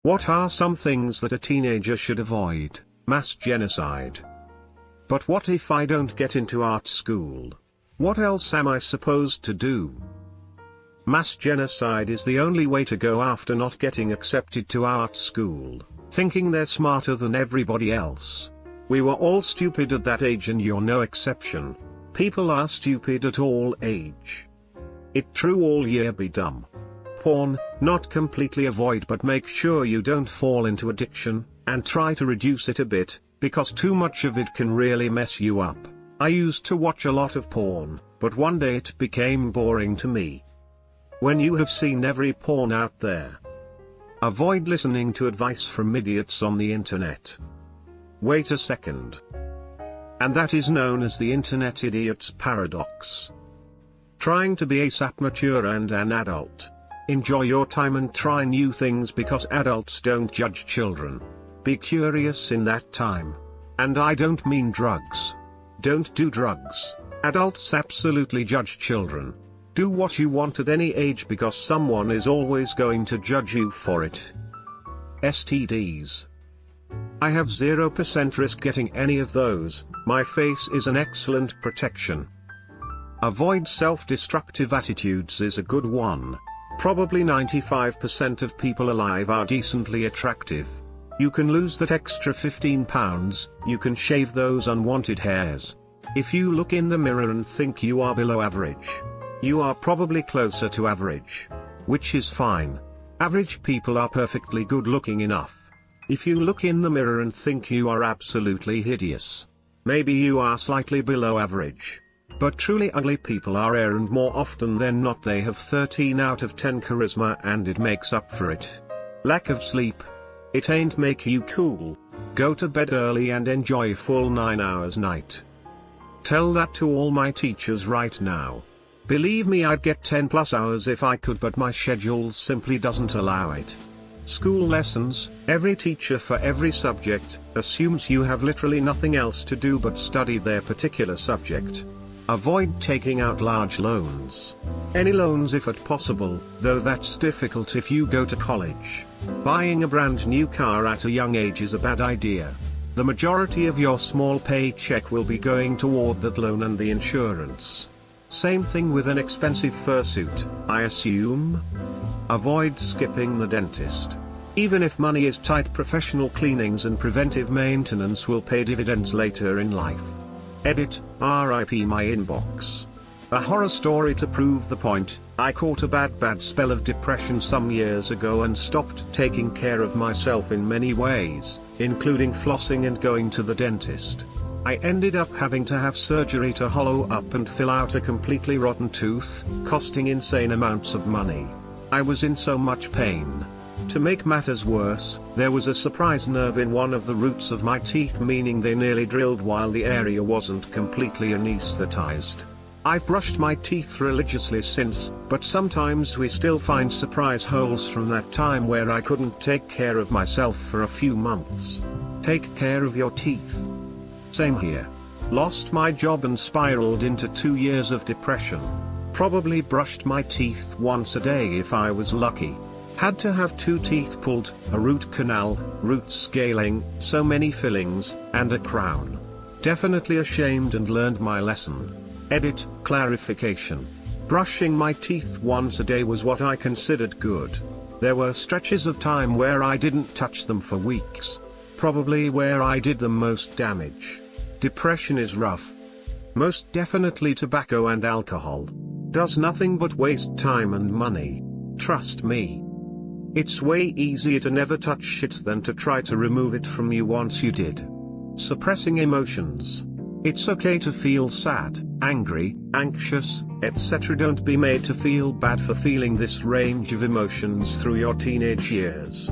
What are some things that a teenager should avoid? Mass genocide. But what if I don't get into art school? What else am I supposed to do? Mass genocide is the only way to go after not getting accepted to art school, thinking they're smarter than everybody else. We were all stupid at that age and you're no exception. People are stupid at all age. It true all year be dumb. Porn, not completely avoid but make sure you don't fall into addiction, and try to reduce it a bit, because too much of it can really mess you up. I used to watch a lot of porn, but one day it became boring to me. When you have seen every porn out there, avoid listening to advice from idiots on the internet. Wait a second. And that is known as the internet idiot's paradox. Trying to be ASAP mature and an adult. Enjoy your time and try new things because adults don't judge children. Be curious in that time. And I don't mean drugs. Don't do drugs. Adults absolutely judge children. Do what you want at any age because someone is always going to judge you for it. STDs. I have 0% risk getting any of those. My face is an excellent protection. Avoid self-destructive attitudes is a good one. Probably 95% of people alive are decently attractive. You can lose that extra 15 pounds, you can shave those unwanted hairs. If you look in the mirror and think you are below average, you are probably closer to average. Which is fine. Average people are perfectly good looking enough. If you look in the mirror and think you are absolutely hideous, maybe you are slightly below average. But truly ugly people are rare and more often than not they have 13 out of 10 charisma and it makes up for it. Lack of sleep. It ain't make you cool. Go to bed early and enjoy full 9 hours night. Tell that to all my teachers right now. Believe me, I'd get 10+ hours if I could, but my schedule simply doesn't allow it. School lessons, every teacher for every subject, assumes you have literally nothing else to do but study their particular subject. Avoid taking out large loans. Any loans if at possible, though that's difficult if you go to college. Buying a brand new car at a young age is a bad idea. The majority of your small paycheck will be going toward that loan and the insurance. Same thing with an expensive fursuit, I assume. Avoid skipping the dentist. Even if money is tight, professional cleanings and preventive maintenance will pay dividends later in life. Edit, RIP my inbox. A horror story to prove the point. I caught a bad spell of depression some years ago and stopped taking care of myself in many ways, including flossing and going to the dentist. I ended up having to have surgery to hollow up and fill out a completely rotten tooth, costing insane amounts of money. I was in so much pain. To make matters worse, there was a surprise nerve in one of the roots of my teeth, meaning they nearly drilled while the area wasn't completely anesthetized. I've brushed my teeth religiously since, but sometimes we still find surprise holes from that time where I couldn't take care of myself for a few months. Take care of your teeth. Same here. Lost my job and spiraled into 2 years of depression. Probably brushed my teeth once a day if I was lucky. Had to have 2 teeth pulled, a root canal, root scaling, so many fillings, and a crown. Definitely ashamed and learned my lesson. Edit, clarification. Brushing my teeth once a day was what I considered good. There were stretches of time where I didn't touch them for weeks. Probably where I did the most damage. Depression is rough. Most definitely tobacco and alcohol. Does nothing but waste time and money. Trust me. It's way easier to never touch shit than to try to remove it from you once you did. Suppressing emotions. It's okay to feel sad, angry, anxious, etc. Don't be made to feel bad for feeling this range of emotions through your teenage years.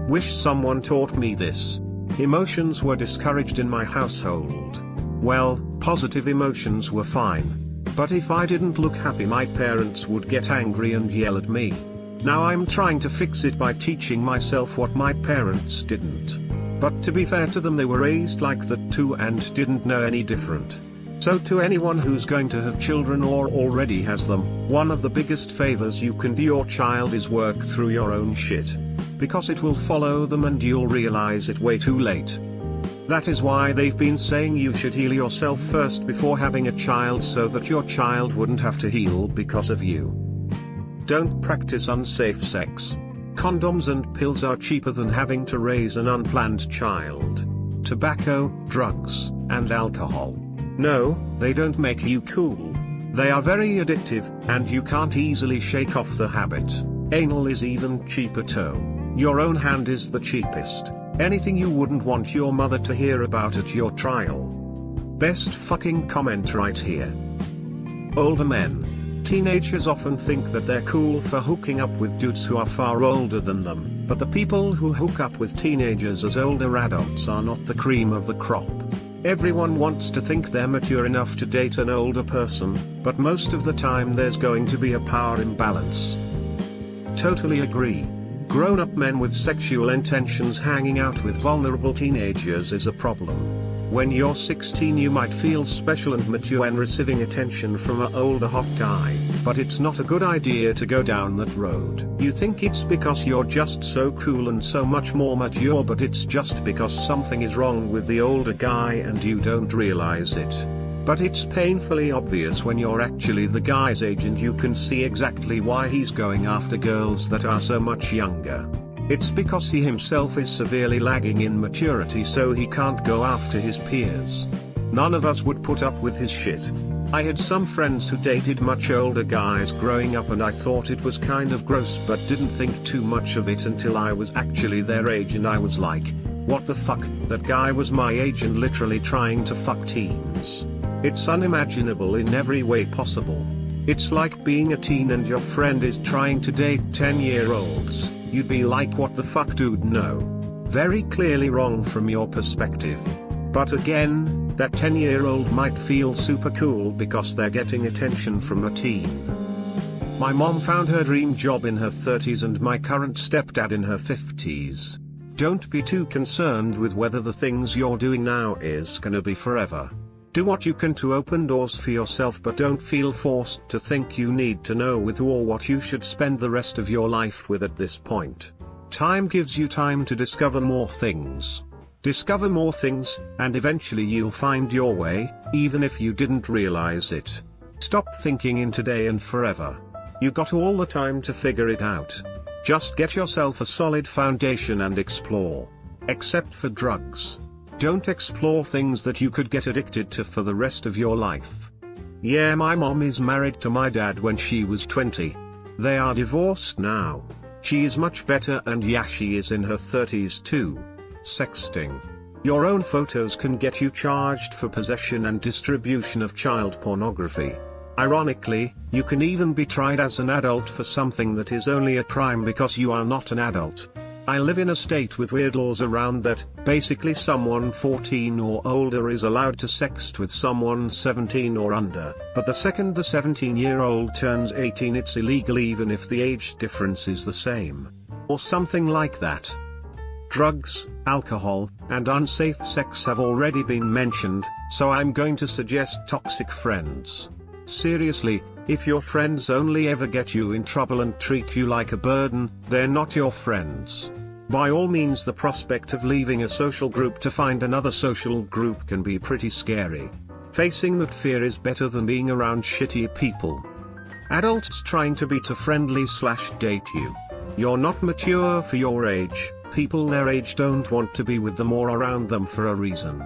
Wish someone taught me this. Emotions were discouraged in my household. Well, positive emotions were fine. But if I didn't look happy, my parents would get angry and yell at me. Now I'm trying to fix it by teaching myself what my parents didn't. But to be fair to them, they were raised like that too and didn't know any different. So to anyone who's going to have children or already has them, one of the biggest favors you can do your child is work through your own shit. because it will follow them and you'll realize it way too late. That is why they've been saying you should heal yourself first before having a child, so that your child wouldn't have to heal because of you. Don't practice unsafe sex. Condoms and pills are cheaper than having to raise an unplanned child. Tobacco, drugs, and alcohol. No, they don't make you cool. They are very addictive, and you can't easily shake off the habit. Anal is even cheaper too. Your own hand is the cheapest. Anything you wouldn't want your mother to hear about at your trial. Best fucking comment right here. Older men. Teenagers often think that they're cool for hooking up with dudes who are far older than them, but the people who hook up with teenagers as older adults are not the cream of the crop. Everyone wants to think they're mature enough to date an older person, but most of the time there's going to be a power imbalance. Totally agree. Grown-up men with sexual intentions hanging out with vulnerable teenagers is a problem. When you're 16 you might feel special and mature when receiving attention from an older hot guy, but it's not a good idea to go down that road. You think it's because you're just so cool and so much more mature, but it's just because something is wrong with the older guy and you don't realize it. But it's painfully obvious when you're actually the guy's age and you can see exactly why he's going after girls that are so much younger. It's because he himself is severely lagging in maturity, so he can't go after his peers. None of us would put up with his shit. I had some friends who dated much older guys growing up and I thought it was kind of gross but didn't think too much of it until I was actually their age and I was like, what the fuck, that guy was my age and literally trying to fuck teens. It's unimaginable in every way possible. It's like being a teen and your friend is trying to date 10-year-olds. You'd be like, what the fuck dude, no. Very clearly wrong from your perspective. But again, that 10-year-old might feel super cool because they're getting attention from a teen. My mom found her dream job in her 30s and my current stepdad in her 50s. Don't be too concerned with whether the things you're doing now is gonna be forever. Do what you can to open doors for yourself, but don't feel forced to think you need to know with or what you should spend the rest of your life with at this point. Time gives you time to discover more things. Discover more things, and eventually you'll find your way, even if you didn't realize it. Stop thinking in today and forever. You got all the time to figure it out. Just get yourself a solid foundation and explore. Except for drugs. Don't explore things that you could get addicted to for the rest of your life. Yeah, my mom is married to my dad when she was 20. They are divorced now. She is much better and yeah, she is in her 30s too. Sexting. Your own photos can get you charged for possession and distribution of child pornography. Ironically, you can even be tried as an adult for something that is only a crime because you are not an adult. I live in a state with weird laws around that. Basically someone 14 or older is allowed to sext with someone 17 or under, but the second the 17-year-old turns 18 it's illegal even if the age difference is the same. Or something like that. Drugs, alcohol, and unsafe sex have already been mentioned, so I'm going to suggest toxic friends. Seriously, if your friends only ever get you in trouble and treat you like a burden, they're not your friends. By all means, the prospect of leaving a social group to find another social group can be pretty scary. Facing that fear is better than being around shitty people. Adults trying to be too friendly/date you. You're not mature for your age. People their age don't want to be with them or around them for a reason.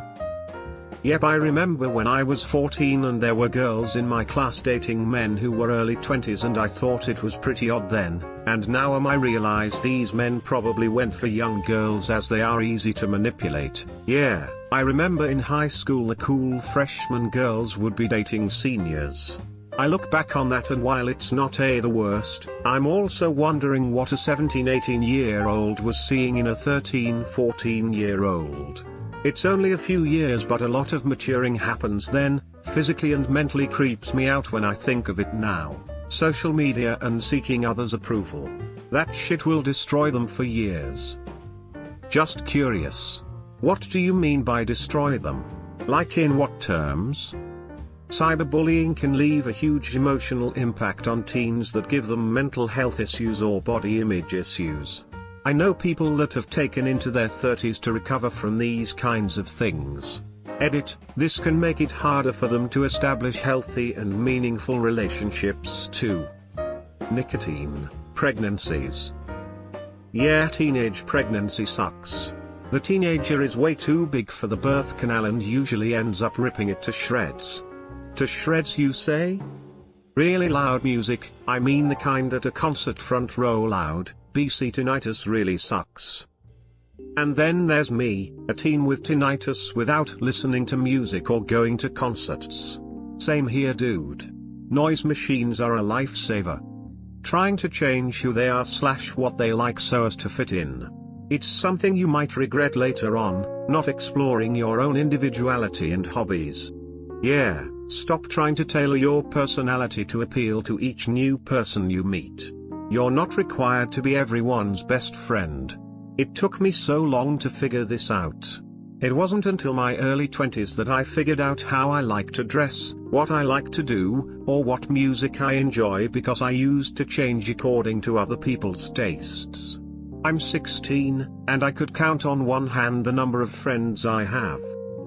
Yep, I remember when I was 14 and there were girls in my class dating men who were early 20s and I thought it was pretty odd then, and now I realize these men probably went for young girls as they are easy to manipulate. Yeah, I remember in high school the cool freshman girls would be dating seniors. I look back on that and while it's not the worst, I'm also wondering what a 17-18-year-old was seeing in a 13-14-year-old. It's only a few years but a lot of maturing happens then. Physically and mentally creeps me out when I think of it now. Social media and seeking others' approval. That shit will destroy them for years. Just curious. What do you mean by destroy them? Like in what terms? Cyberbullying can leave a huge emotional impact on teens that give them mental health issues or body image issues. I know people that have taken into their 30s to recover from these kinds of things. Edit, this can make it harder for them to establish healthy and meaningful relationships too. Nicotine, pregnancies. Yeah, teenage pregnancy sucks. The teenager is way too big for the birth canal and usually ends up ripping it to shreds. To shreds, you say? Really loud music, I mean the kind at a concert front row loud. BC tinnitus really sucks. And then there's me, a teen with tinnitus without listening to music or going to concerts. Same here, dude. Noise machines are a lifesaver. Trying to change who they are / what they like so as to fit in. It's something you might regret later on, not exploring your own individuality and hobbies. Yeah, stop trying to tailor your personality to appeal to each new person you meet. You're not required to be everyone's best friend. It took me so long to figure this out. It wasn't until my early 20s that I figured out how I like to dress, what I like to do, or what music I enjoy because I used to change according to other people's tastes. I'm 16, and I could count on one hand the number of friends I have.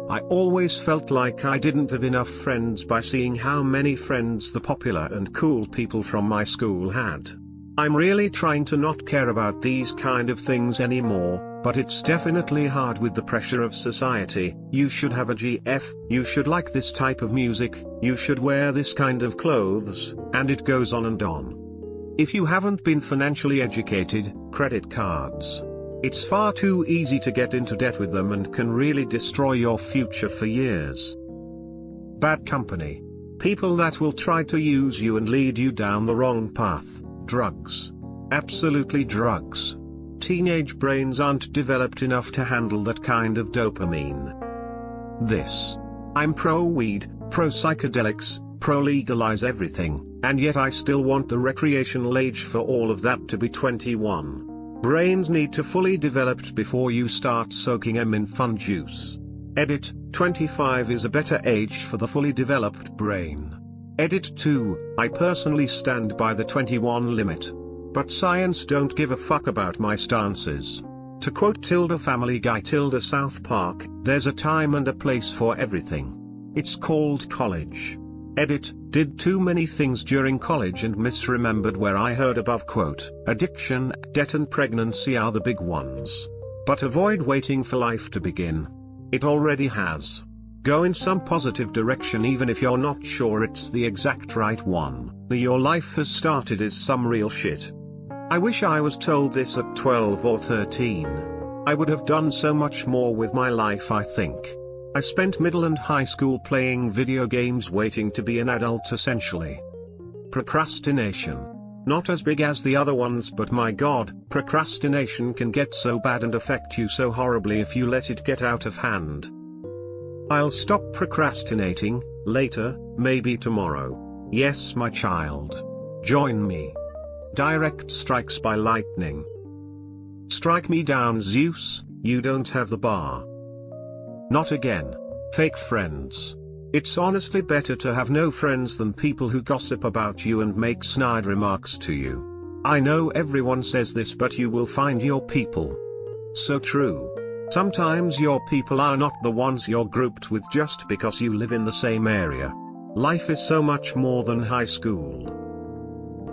I always felt like I didn't have enough friends by seeing how many friends the popular and cool people from my school had. I'm really trying to not care about these kind of things anymore, but it's definitely hard with the pressure of society. You should have a GF, you should like this type of music, you should wear this kind of clothes, and it goes on and on. If you haven't been financially educated, credit cards. It's far too easy to get into debt with them and can really destroy your future for years. Bad company. People that will try to use you and lead you down the wrong path. Drugs. Absolutely drugs. Teenage brains aren't developed enough to handle that kind of dopamine. This. I'm pro-weed, pro-psychedelics, pro-legalize everything, and yet I still want the recreational age for all of that to be 21. Brains need to fully developed before you start soaking 'em in fun juice. Edit, 25 is a better age for the fully developed brain. Edit 2, I personally stand by the 21 limit. But science don't give a fuck about my stances. To quote Family Guy South Park, there's a time and a place for everything. It's called college. Edit, did too many things during college and misremembered where I heard above quote, addiction, debt and pregnancy are the big ones. But avoid waiting for life to begin. It already has. Go in some positive direction even if you're not sure it's the exact right one. Your life has started is some real shit. I wish I was told this at 12 or 13. I would have done so much more with my life, I think. I spent middle and high school playing video games waiting to be an adult essentially. Procrastination. Not as big as the other ones, but my god, procrastination can get so bad and affect you so horribly if you let it get out of hand. I'll stop procrastinating, later, maybe tomorrow. Yes, my child. Join me. Direct strikes by lightning. Strike me down, Zeus, you don't have the bar. Not again. Fake friends. It's honestly better to have no friends than people who gossip about you and make snide remarks to you. I know everyone says this, but you will find your people. So true. Sometimes your people are not the ones you're grouped with just because you live in the same area. Life is so much more than high school.